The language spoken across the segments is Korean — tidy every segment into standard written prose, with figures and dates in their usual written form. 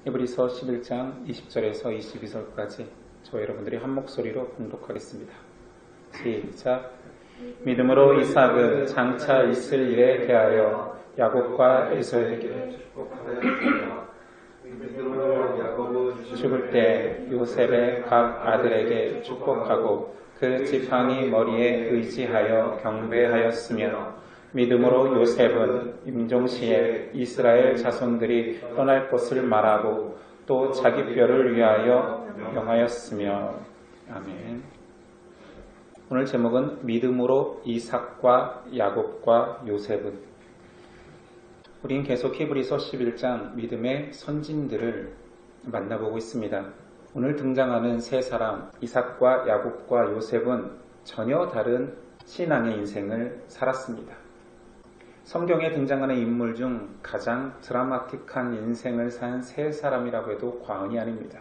히브리서 11장 20절에서 22절까지 저와 여러분들이 한 목소리로 봉독하겠습니다. 시작. 믿음으로 이삭은 장차 있을 일에 대하여 야곱과 에서에게 축복하였으며 믿음으로 야곱은 죽을 때 요셉의 각 아들에게 축복하고 그 지팡이 머리에 의지하여 경배하였으며 믿음으로 요셉은 임종시에 이스라엘 자손들이 떠날 것을 말하고 또 자기 뼈를 위하여 명하였으며. 아멘. 오늘 제목은 믿음으로 이삭과 야곱과 요셉은. 우린 계속 히브리서 11장 믿음의 선진들을 만나보고 있습니다. 오늘 등장하는 세 사람 이삭과 야곱과 요셉은 전혀 다른 신앙의 인생을 살았습니다. 성경에 등장하는 인물 중 가장 드라마틱한 인생을 산 세 사람이라고 해도 과언이 아닙니다.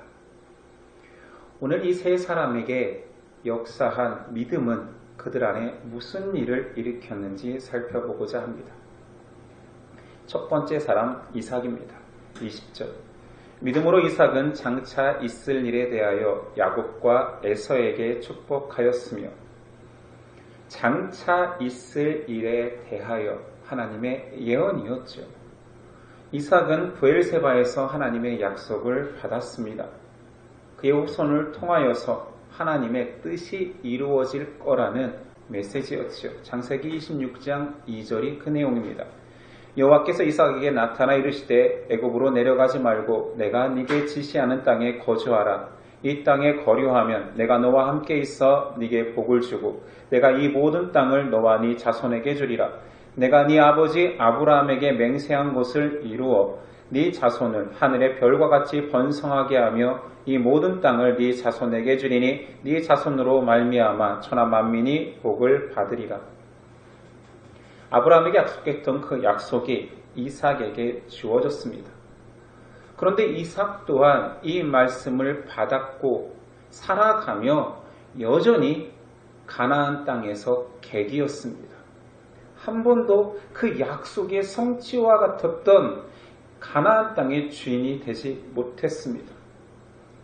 오늘 이 세 사람에게 역사한 믿음은 그들 안에 무슨 일을 일으켰는지 살펴보고자 합니다. 첫 번째 사람 이삭입니다. 20절. 믿음으로 이삭은 장차 있을 일에 대하여 야곱과 에서에게 축복하였으며. 장차 있을 일에 대하여 하나님의 예언이었죠. 이삭은 브엘세바에서 하나님의 약속을 받았습니다. 그의 후손을 통하여서 하나님의 뜻이 이루어질 거라는 메시지였죠. 창세기 26장 2절이 그 내용입니다. 여호와께서 이삭에게 나타나 이르시되 애굽으로 내려가지 말고 내가 네게 지시하는 땅에 거주하라. 이 땅에 거류하면 내가 너와 함께 있어 네게 복을 주고 내가 이 모든 땅을 너와 네 자손에게 주리라. 내가 네 아버지 아브라함에게 맹세한 것을 이루어 네 자손을 하늘의 별과 같이 번성하게 하며 이 모든 땅을 네 자손에게 주리니 네 자손으로 말미암아 천하 만민이 복을 받으리라. 아브라함에게 약속했던 그 약속이 이삭에게 주어졌습니다. 그런데 이삭 또한 이 말씀을 받았고 살아가며 여전히 가나안 땅에서 객이었습니다. 한 번도 그 약속의 성취와 같았던 가나안 땅의 주인이 되지 못했습니다.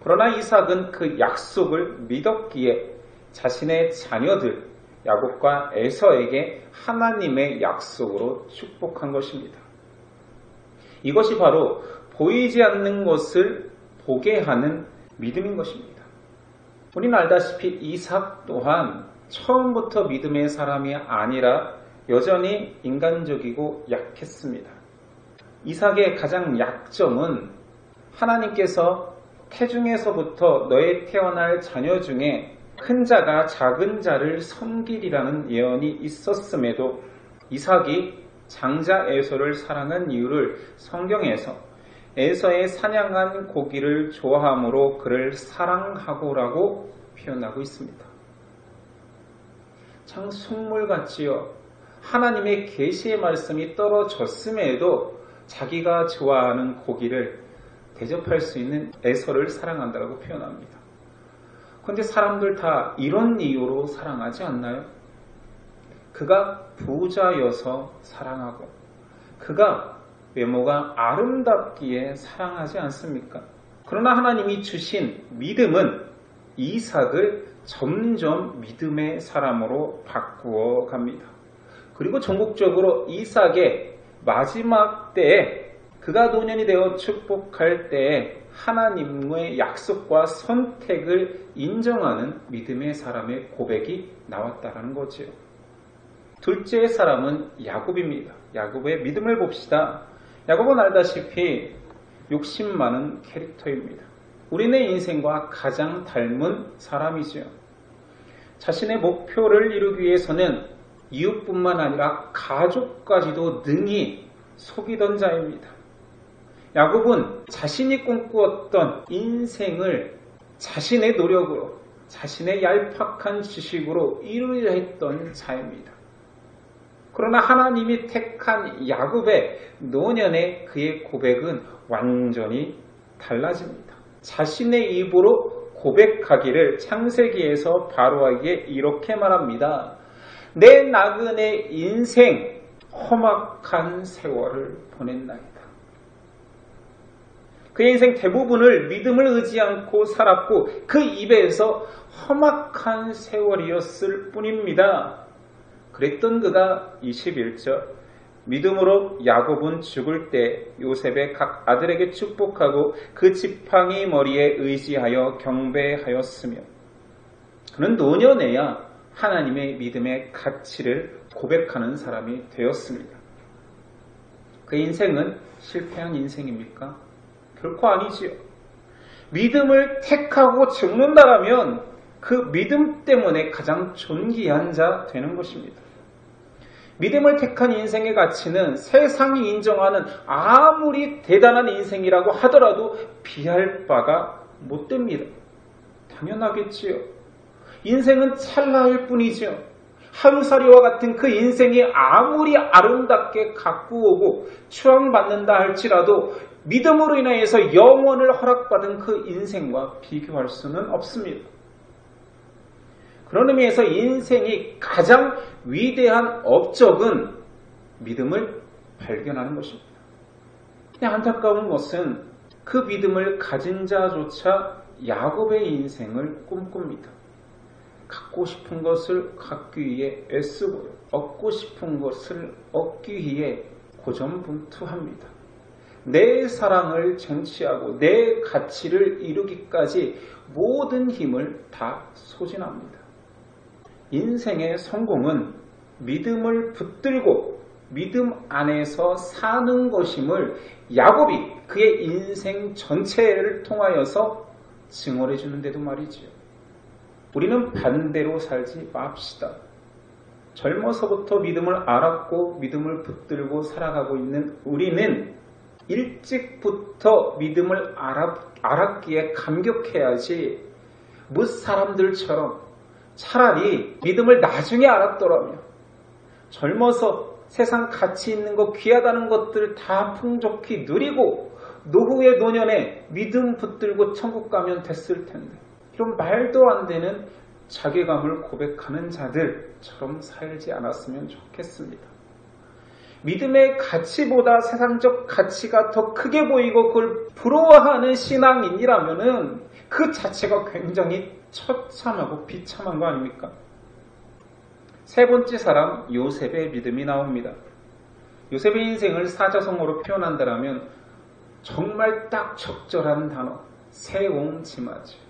그러나 이삭은 그 약속을 믿었기에 자신의 자녀들 야곱과 에서에게 하나님의 약속으로 축복한 것입니다. 이것이 바로 보이지 않는 것을 보게 하는 믿음인 것입니다. 우리는 알다시피 이삭 또한 처음부터 믿음의 사람이 아니라 여전히 인간적이고 약했습니다. 이삭의 가장 약점은 하나님께서 태중에서부터 너의 태어날 자녀 중에 큰 자가 작은 자를 섬기리라는 예언이 있었음에도 이삭이 장자 에서를 사랑한 이유를 성경에서 에서의 사냥한 고기를 좋아함으로 그를 사랑하고라고 표현하고 있습니다. 참 속물같지요. 하나님의 계시의 말씀이 떨어졌음에도 자기가 좋아하는 고기를 대접할 수 있는 에서를 사랑한다고 표현합니다. 그런데 사람들 다 이런 이유로 사랑하지 않나요? 그가 부자여서 사랑하고 그가 외모가 아름답기에 사랑하지 않습니까? 그러나 하나님이 주신 믿음은 이삭을 점점 믿음의 사람으로 바꾸어 갑니다. 그리고 전국적으로 이삭의 마지막 때에 그가 노년이 되어 축복할 때에 하나님의 약속과 선택을 인정하는 믿음의 사람의 고백이 나왔다는 거지요. 둘째 사람은 야곱입니다. 야곱의 믿음을 봅시다. 야곱은 알다시피 욕심 많은 캐릭터입니다. 우리네 인생과 가장 닮은 사람이지요. 자신의 목표를 이루기 위해서는 이웃뿐만 아니라 가족까지도 능히 속이던 자입니다. 야곱은 자신이 꿈꾸었던 인생을 자신의 노력으로, 자신의 얄팍한 지식으로 이루려 했던 자입니다. 그러나 하나님이 택한 야곱의 노년에 그의 고백은 완전히 달라집니다. 자신의 입으로 고백하기를 창세기에서 바로에게 이렇게 말합니다. 내 나그네 인생 험악한 세월을 보냈나이다. 그의 인생 대부분을 믿음을 의지 않고 살았고 그 입에서 험악한 세월이었을 뿐입니다. 그랬던 그가 21절 믿음으로 야곱은 죽을 때 요셉의 각 아들에게 축복하고 그 지팡이 머리에 의지하여 경배하였으며 그는 노년에야 하나님의 믿음의 가치를 고백하는 사람이 되었습니다. 그 인생은 실패한 인생입니까? 결코 아니지요. 믿음을 택하고 죽는다라면 그 믿음 때문에 가장 존귀한 자 되는 것입니다. 믿음을 택한 인생의 가치는 세상이 인정하는 아무리 대단한 인생이라고 하더라도 비할 바가 못 됩니다. 당연하겠지요. 인생은 찰나일 뿐이죠. 하루살이와 같은 그 인생이 아무리 아름답게 가꾸오고 추앙받는다 할지라도 믿음으로 인하여서 영원을 허락받은 그 인생과 비교할 수는 없습니다. 그런 의미에서 인생이 가장 위대한 업적은 믿음을 발견하는 것입니다. 그냥 안타까운 것은 그 믿음을 가진 자조차 야곱의 인생을 꿈꿉니다. 갖고 싶은 것을 갖기 위해 애쓰고요. 얻고 싶은 것을 얻기 위해 고전분투합니다. 내 사랑을 쟁취하고 내 가치를 이루기까지 모든 힘을 다 소진합니다. 인생의 성공은 믿음을 붙들고 믿음 안에서 사는 것임을 야곱이 그의 인생 전체를 통하여서 증언해 주는데도 말이지요. 우리는 반대로 살지 맙시다. 젊어서부터 믿음을 알았고 믿음을 붙들고 살아가고 있는 우리는 일찍부터 믿음을 알았기에 감격해야지 못 사람들처럼 차라리 믿음을 나중에 알았더라면 젊어서 세상 가치 있는 것 귀하다는 것들 다 풍족히 누리고 노후의 노년에 믿음 붙들고 천국 가면 됐을 텐데 이런 말도 안 되는 자괴감을 고백하는 자들처럼 살지 않았으면 좋겠습니다. 믿음의 가치보다 세상적 가치가 더 크게 보이고 그걸 부러워하는 신앙인이라면 그 자체가 굉장히 처참하고 비참한 거 아닙니까? 세 번째 사람 요셉의 믿음이 나옵니다. 요셉의 인생을 사자성어로 표현한다면 정말 딱 적절한 단어 세옹지마지.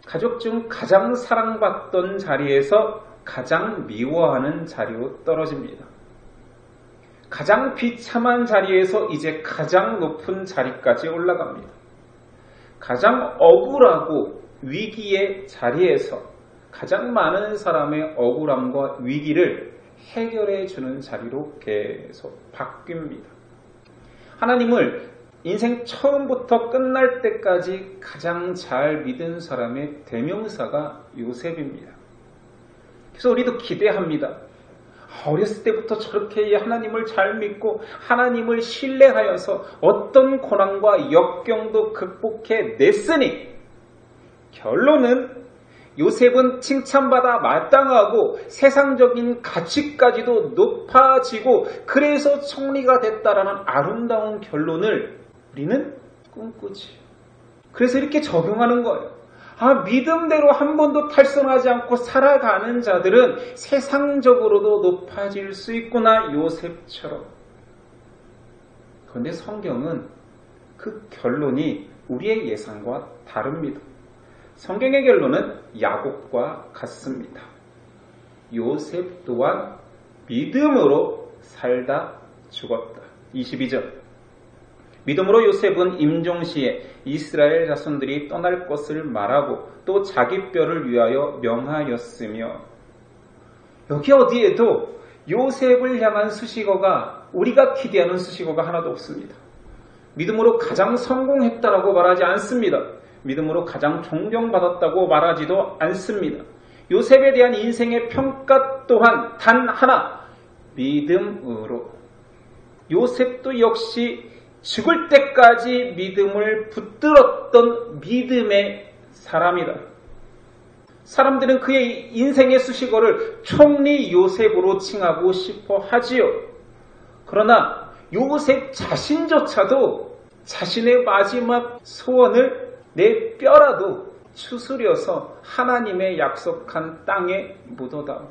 가족 중 가장 사랑받던 자리에서 가장 미워하는 자리로 떨어집니다. 가장 비참한 자리에서 이제 가장 높은 자리까지 올라갑니다. 가장 억울하고 위기의 자리에서 가장 많은 사람의 억울함과 위기를 해결해 주는 자리로 계속 바뀝니다. 하나님을 인생 처음부터 끝날 때까지 가장 잘 믿은 사람의 대명사가 요셉입니다. 그래서 우리도 기대합니다. 어렸을 때부터 저렇게 하나님을 잘 믿고 하나님을 신뢰하여서 어떤 고난과 역경도 극복해 냈으니 결론은 요셉은 칭찬받아 마땅하고 세상적인 가치까지도 높아지고 그래서 총리가 됐다라는 아름다운 결론을 우리는 꿈꾸지. 그래서 이렇게 적용하는 거예요. 믿음대로 한 번도 탈선하지 않고 살아가는 자들은 세상적으로도 높아질 수 있구나, 요셉처럼. 그런데 성경은 그 결론이 우리의 예상과 다릅니다. 성경의 결론은 야곱과 같습니다. 요셉 또한 믿음으로 살다 죽었다. 22절. 믿음으로 요셉은 임종시에 이스라엘 자손들이 떠날 것을 말하고 또 자기 뼈를 위하여 명하였으며 여기 어디에도 요셉을 향한 수식어가 우리가 기대하는 수식어가 하나도 없습니다. 믿음으로 가장 성공했다라고 말하지 않습니다. 믿음으로 가장 존경받았다고 말하지도 않습니다. 요셉에 대한 인생의 평가 또한 단 하나, 믿음으로. 요셉도 역시 죽을 때까지 믿음을 붙들었던 믿음의 사람이다. 사람들은 그의 인생의 수식어를 총리 요셉으로 칭하고 싶어 하지요. 그러나 요셉 자신조차도 자신의 마지막 소원을 내 뼈라도 추스려서 하나님의 약속한 땅에 묻어다오.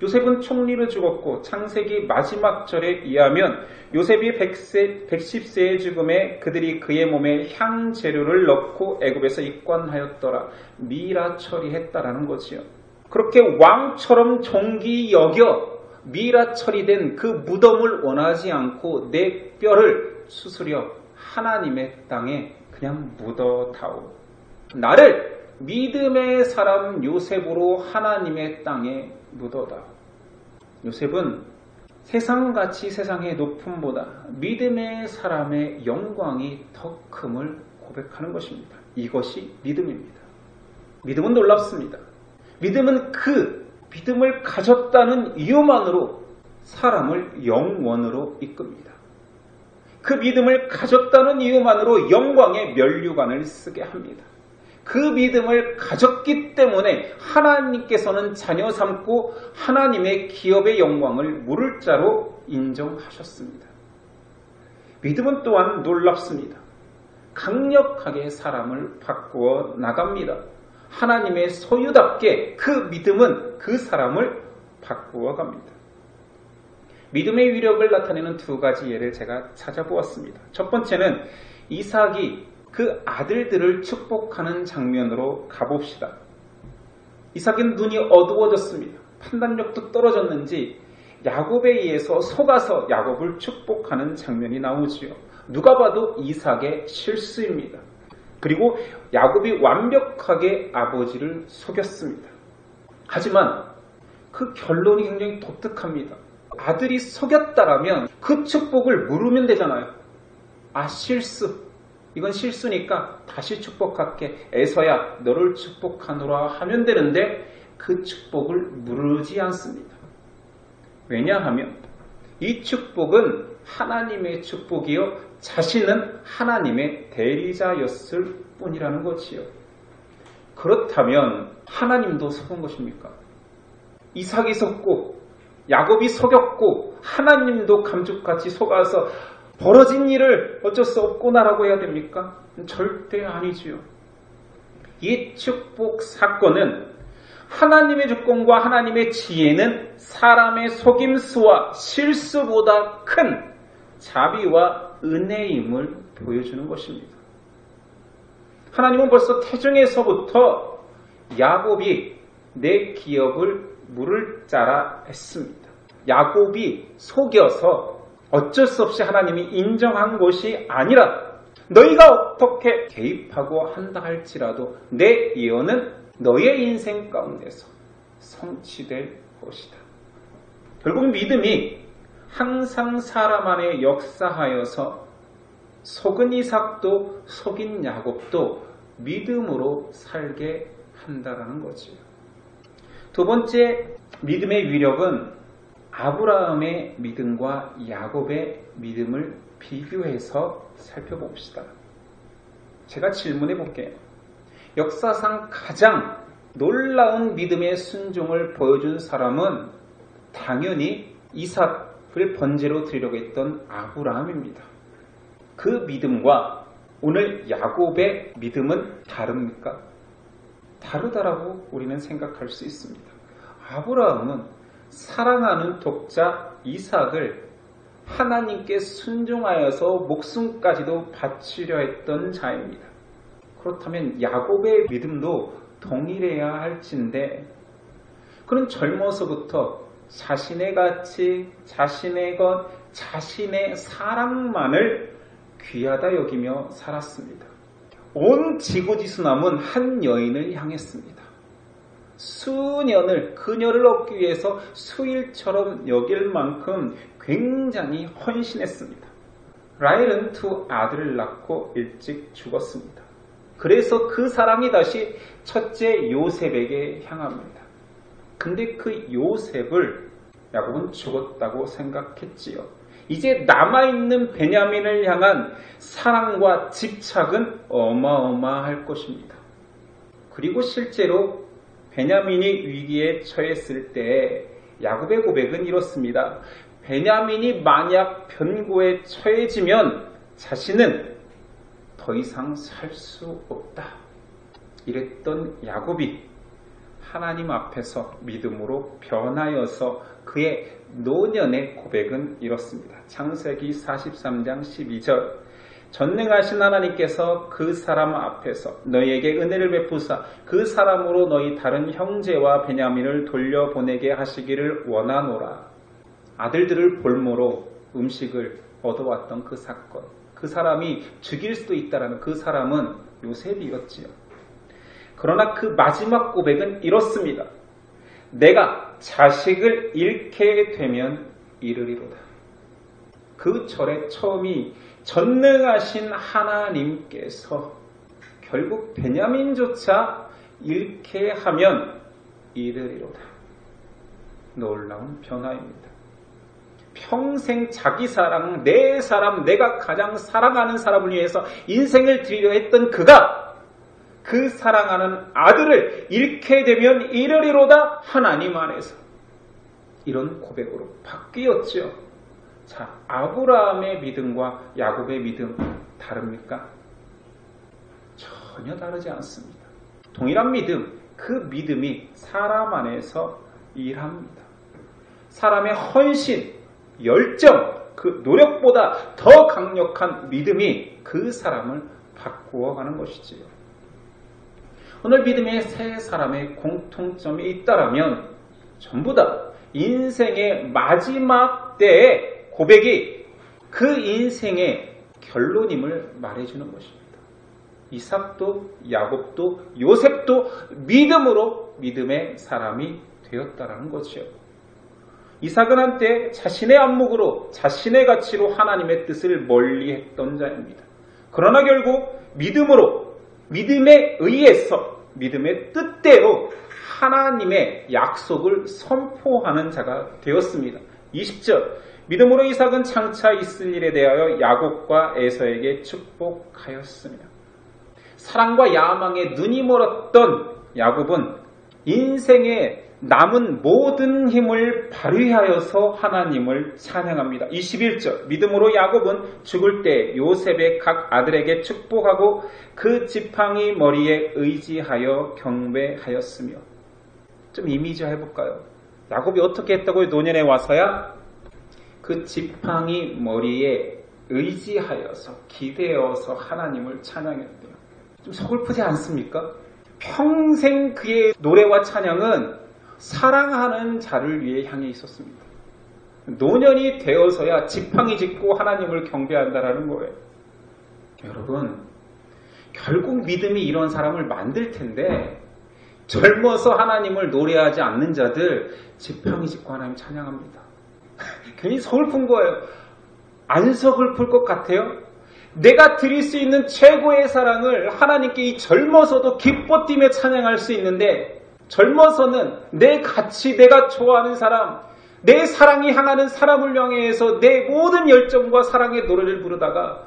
요셉은 총리로 죽었고 창세기 마지막 절에 의하면 요셉이 110세의 죽음에 그들이 그의 몸에 향재료를 넣고 애굽에서 입관하였더라. 미라 처리했다라는 거지요. 그렇게 왕처럼 존귀 여겨 미라 처리된 그 무덤을 원하지 않고 내 뼈를 추스려 하나님의 땅에 그냥 묻어다오. 나를 믿음의 사람 요셉으로 하나님의 땅에 묻어다. 요셉은 세상같이 세상의 높음보다 믿음의 사람의 영광이 더 큼을 고백하는 것입니다. 이것이 믿음입니다. 믿음은 놀랍습니다. 믿음은 그 믿음을 가졌다는 이유만으로 사람을 영원으로 이끕니다. 그 믿음을 가졌다는 이유만으로 영광의 면류관을 쓰게 합니다. 그 믿음을 가졌기 때문에 하나님께서는 자녀 삼고 하나님의 기업의 영광을 물을 자로 인정하셨습니다. 믿음은 또한 놀랍습니다. 강력하게 사람을 바꾸어 나갑니다. 하나님의 소유답게 그 믿음은 그 사람을 바꾸어 갑니다. 믿음의 위력을 나타내는 두 가지 예를 제가 찾아보았습니다. 첫 번째는 이삭이 그 아들들을 축복하는 장면으로 가봅시다. 이삭은 눈이 어두워졌습니다. 판단력도 떨어졌는지 야곱에 의해서 속아서 야곱을 축복하는 장면이 나오지요. 누가 봐도 이삭의 실수입니다. 그리고 야곱이 완벽하게 아버지를 속였습니다. 하지만 그 결론이 굉장히 독특합니다. 아들이 속였다라면 그 축복을 물으면 되잖아요. 실수. 이건 실수니까 다시 축복할게. 에서야 너를 축복하노라 하면 되는데 그 축복을 물으지 않습니다. 왜냐하면 이 축복은 하나님의 축복이요 자신은 하나님의 대리자였을 뿐이라는 것이요. 그렇다면 하나님도 속은 것입니까? 이삭이 속고 야곱이 속였고 하나님도 감쪽같이 속아서 벌어진 일을 어쩔 수 없구나라고 해야 됩니까? 절대 아니지요. 이 축복 사건은 하나님의 주권과 하나님의 지혜는 사람의 속임수와 실수보다 큰 자비와 은혜임을 보여주는 것입니다. 하나님은 벌써 태중에서부터 야곱이 내 기업을 물을 자라 했습니다. 야곱이 속여서 어쩔 수 없이 하나님이 인정한 것이 아니라 너희가 어떻게 개입하고 한다 할지라도 내 예언은 너의 인생 가운데서 성취될 것이다. 결국 믿음이 항상 사람 안에 역사하여서 속은 이삭도 속인 야곱도 믿음으로 살게 한다라는 거지요. 두 번째 믿음의 위력은 아브라함의 믿음과 야곱의 믿음을 비교해서 살펴봅시다. 제가 질문해 볼게요. 역사상 가장 놀라운 믿음의 순종을 보여준 사람은 당연히 이삭을 번제로 드리려고 했던 아브라함입니다. 그 믿음과 오늘 야곱의 믿음은 다릅니까? 다르다라고 우리는 생각할 수 있습니다. 아브라함은 사랑하는 독자 이삭을 하나님께 순종하여서 목숨까지도 바치려 했던 자입니다. 그렇다면 야곱의 믿음도 동일해야 할진데 그는 젊어서부터 자신의 가치, 자신의 것, 자신의 사랑만을 귀하다 여기며 살았습니다. 온 지고지순함은 한 여인을 향했습니다. 수년을 그녀를 얻기 위해서 수일처럼 여길 만큼 굉장히 헌신했습니다. 라헬은 두 아들을 낳고 일찍 죽었습니다. 그래서 그 사랑이 다시 첫째 요셉에게 향합니다. 근데 그 요셉을 야곱은 죽었다고 생각했지요. 이제 남아있는 베냐민을 향한 사랑과 집착은 어마어마할 것입니다. 그리고 실제로 베냐민이 위기에 처했을 때 야곱의 고백은 이렇습니다. 베냐민이 만약 변고에 처해지면 자신은 더 이상 살 수 없다. 이랬던 야곱이 하나님 앞에서 믿음으로 변하여서 그의 노년의 고백은 이렇습니다. 창세기 43장 12절 전능하신 하나님께서 그 사람 앞에서 너희에게 은혜를 베푸사 그 사람으로 너희 다른 형제와 베냐민을 돌려보내게 하시기를 원하노라. 아들들을 볼모로 음식을 얻어왔던 그 사건, 그 사람이 죽일 수도 있다라는 그 사람은 요셉이었지요. 그러나 그 마지막 고백은 이렇습니다. 내가 자식을 잃게 되면 이르리로다. 그 절의 처음이 전능하신 하나님께서 결국 베냐민조차 잃게 하면 이르리로다. 놀라운 변화입니다. 평생 자기 사랑, 내 사람, 내가 가장 사랑하는 사람을 위해서 인생을 드리려 했던 그가 그 사랑하는 아들을 잃게 되면 이르리로다 하나님 안에서 이런 고백으로 바뀌었죠. 자, 아브라함의 믿음과 야곱의 믿음 다릅니까? 전혀 다르지 않습니다. 동일한 믿음, 그 믿음이 사람 안에서 일합니다. 사람의 헌신, 열정, 그 노력보다 더 강력한 믿음이 그 사람을 바꾸어가는 것이지요. 오늘 믿음의 세 사람의 공통점이 있다라면 전부 다 인생의 마지막 때의 고백이 그 인생의 결론임을 말해주는 것입니다. 이삭도 야곱도 요셉도 믿음으로 믿음의 사람이 되었다라는 것이요. 이삭은 한때 자신의 안목으로 자신의 가치로 하나님의 뜻을 멀리했던 자입니다. 그러나 결국 믿음으로 믿음에 의해서 믿음의 뜻대로 하나님의 약속을 선포하는 자가 되었습니다. 20절 믿음으로 이삭은 장차 있을 일에 대하여 야곱과 에서에게 축복하였으며 사랑과 야망에 눈이 멀었던 야곱은 인생의 남은 모든 힘을 발휘하여서 하나님을 찬양합니다. 21절 믿음으로 야곱은 죽을 때 요셉의 각 아들에게 축복하고 그 지팡이 머리에 의지하여 경배하였으며 좀 이미지 해볼까요? 야곱이 어떻게 했다고요? 노년에 와서야 그 지팡이 머리에 의지하여서 기대어서 하나님을 찬양했대요. 좀 서글프지 않습니까? 평생 그의 노래와 찬양은 사랑하는 자를 위해 향해 있었습니다. 노년이 되어서야 지팡이 짚고 하나님을 경배한다라는 거예요. 여러분, 결국 믿음이 이런 사람을 만들 텐데 젊어서 하나님을 노래하지 않는 자들 지팡이 짚고 하나님 찬양합니다. 괜히 서글픈 거예요. 안 서글플 것 같아요? 내가 드릴 수 있는 최고의 사랑을 하나님께 이 젊어서도 기뻐 뛰며 찬양할 수 있는데 젊어서는 내 가치, 내가 좋아하는 사람, 내 사랑이 향하는 사람을 향해서 내 모든 열정과 사랑의 노래를 부르다가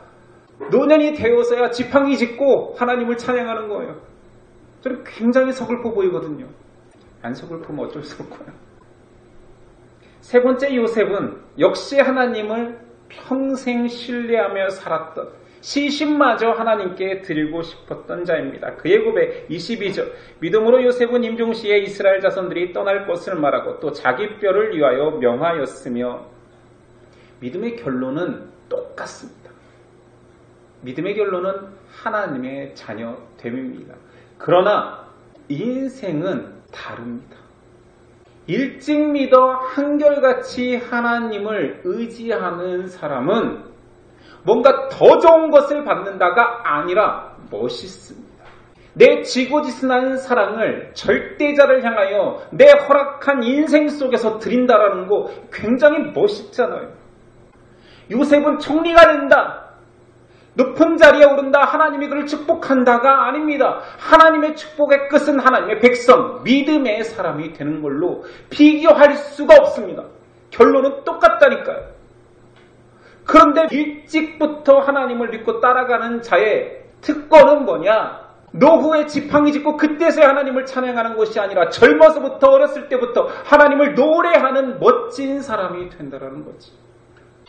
노년이 되어서야 지팡이 짚고 하나님을 찬양하는 거예요. 저는 굉장히 서글퍼 보이거든요. 안 서글프면 어쩔 수 없고요. 세 번째 요셉은 역시 하나님을 평생 신뢰하며 살았던 시신마저 하나님께 드리고 싶었던 자입니다. 그의 고백 22절 믿음으로 요셉은 임종시에 이스라엘 자손들이 떠날 것을 말하고 또 자기 뼈를 위하여 명하였으며 믿음의 결론은 똑같습니다. 믿음의 결론은 하나님의 자녀됨입니다. 그러나 인생은 다릅니다. 일찍 믿어 한결같이 하나님을 의지하는 사람은 뭔가 더 좋은 것을 받는다가 아니라 멋있습니다. 내 지고지순한 사랑을 절대자를 향하여 내 허락한 인생 속에서 드린다라는 거 굉장히 멋있잖아요. 요셉은 총리가 된다. 높은 자리에 오른다. 하나님이 그를 축복한다가 아닙니다. 하나님의 축복의 끝은 하나님의 백성, 믿음의 사람이 되는 걸로 비교할 수가 없습니다. 결론은 똑같다니까요. 그런데 일찍부터 하나님을 믿고 따라가는 자의 특권은 뭐냐? 노후에 지팡이 짚고 그때서야 하나님을 찬양하는 것이 아니라 젊어서부터 어렸을 때부터 하나님을 노래하는 멋진 사람이 된다는 거지.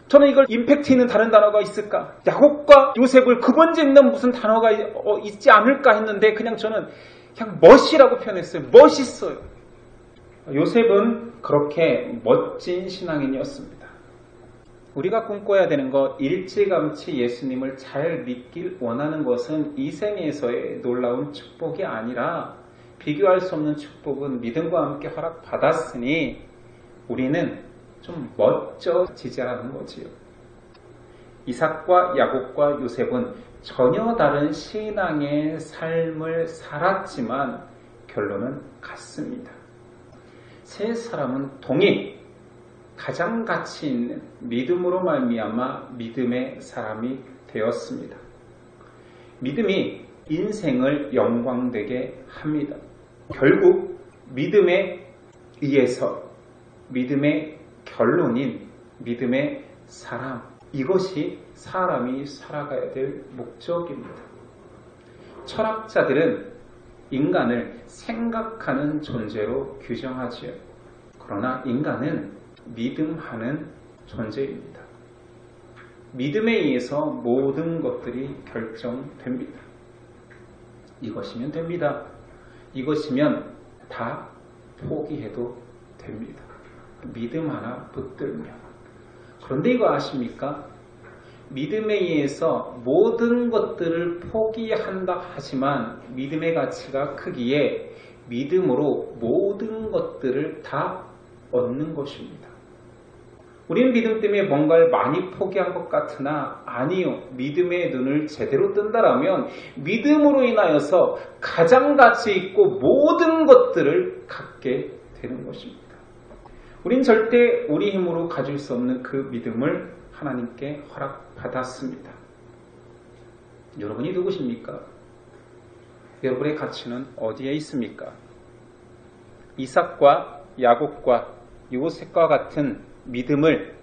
저는 이걸 임팩트 있는 다른 단어가 있을까? 야곱과 요셉을 그번짓는 무슨 단어가 있지 않을까 했는데 그냥 저는 그냥 멋이라고 표현했어요. 멋있어요. 요셉은 그렇게 멋진 신앙인이었습니다. 우리가 꿈꿔야 되는 것, 일찌감치 예수님을 잘 믿길 원하는 것은 이 생에서의 놀라운 축복이 아니라 비교할 수 없는 축복은 믿음과 함께 허락받았으니 우리는 좀 멋져지자라는 거지요. 이삭과 야곱과 요셉은 전혀 다른 신앙의 삶을 살았지만 결론은 같습니다. 세 사람은 동일 가장 가치 있는 믿음으로 말미암아 믿음의 사람이 되었습니다. 믿음이 인생을 영광되게 합니다. 결국 믿음에 의해서 믿음의 결론인 믿음의 사람, 이것이 사람이 살아가야 될 목적입니다. 철학자들은 인간을 생각하는 존재로 규정하지요. 그러나 인간은 믿음하는 존재입니다. 믿음에 의해서 모든 것들이 결정됩니다. 이것이면 됩니다. 이것이면 다 포기해도 됩니다. 믿음 하나 붙들면. 그런데 이거 아십니까? 믿음에 의해서 모든 것들을 포기한다 하지만 믿음의 가치가 크기에 믿음으로 모든 것들을 다 얻는 것입니다. 우리는 믿음 때문에 뭔가를 많이 포기한 것 같으나 아니요. 믿음의 눈을 제대로 뜬다라면 믿음으로 인하여서 가장 가치 있고 모든 것들을 갖게 되는 것입니다. 우린 절대 우리 힘으로 가질 수 없는 그 믿음을 하나님께 허락받았습니다. 여러분이 누구십니까? 여러분의 가치는 어디에 있습니까? 이삭과 야곱과 요셉과 같은 믿음을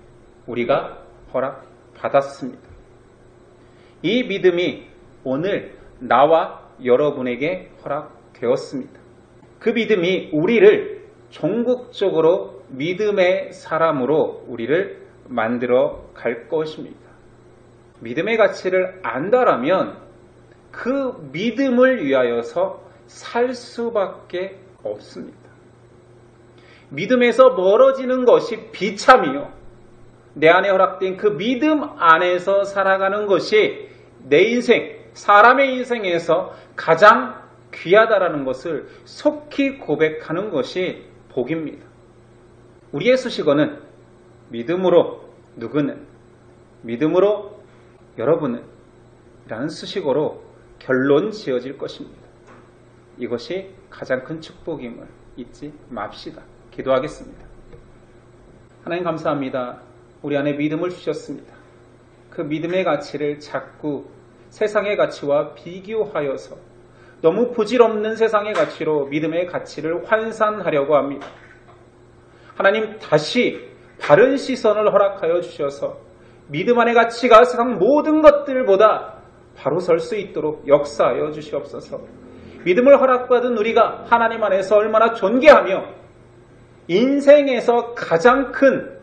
우리가 허락받았습니다. 이 믿음이 오늘 나와 여러분에게 허락되었습니다. 그 믿음이 우리를 종국적으로 믿음의 사람으로 우리를 만들어 갈 것입니다. 믿음의 가치를 안다라면 그 믿음을 위하여서 살 수밖에 없습니다. 믿음에서 멀어지는 것이 비참이요. 내 안에 허락된 그 믿음 안에서 살아가는 것이 내 인생, 사람의 인생에서 가장 귀하다라는 것을 속히 고백하는 것이 복입니다. 우리의 수식어는 믿음으로 누구는, 믿음으로 여러분은 라는 수식어로 결론 지어질 것입니다. 이것이 가장 큰 축복임을 잊지 맙시다. 기도하겠습니다. 하나님 감사합니다. 우리 안에 믿음을 주셨습니다. 그 믿음의 가치를 자꾸 세상의 가치와 비교하여서 너무 부질없는 세상의 가치로 믿음의 가치를 환산하려고 합니다. 하나님 다시 바른 시선을 허락하여 주셔서 믿음 안의 가치가 세상 모든 것들보다 바로 설 수 있도록 역사하여 주시옵소서. 믿음을 허락받은 우리가 하나님 안에서 얼마나 존귀하며 인생에서 가장 큰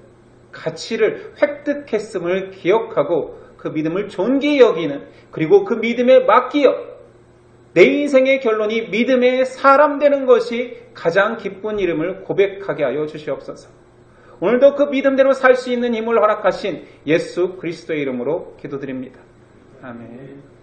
가치를 획득했음을 기억하고 그 믿음을 존귀히 여기는, 그리고 그 믿음에 맡기어 내 인생의 결론이 믿음의 사람 되는 것이 가장 기쁜 이름을 고백하게 하여 주시옵소서. 오늘도 그 믿음대로 살 수 있는 힘을 허락하신 예수 그리스도의 이름으로 기도드립니다. 아멘.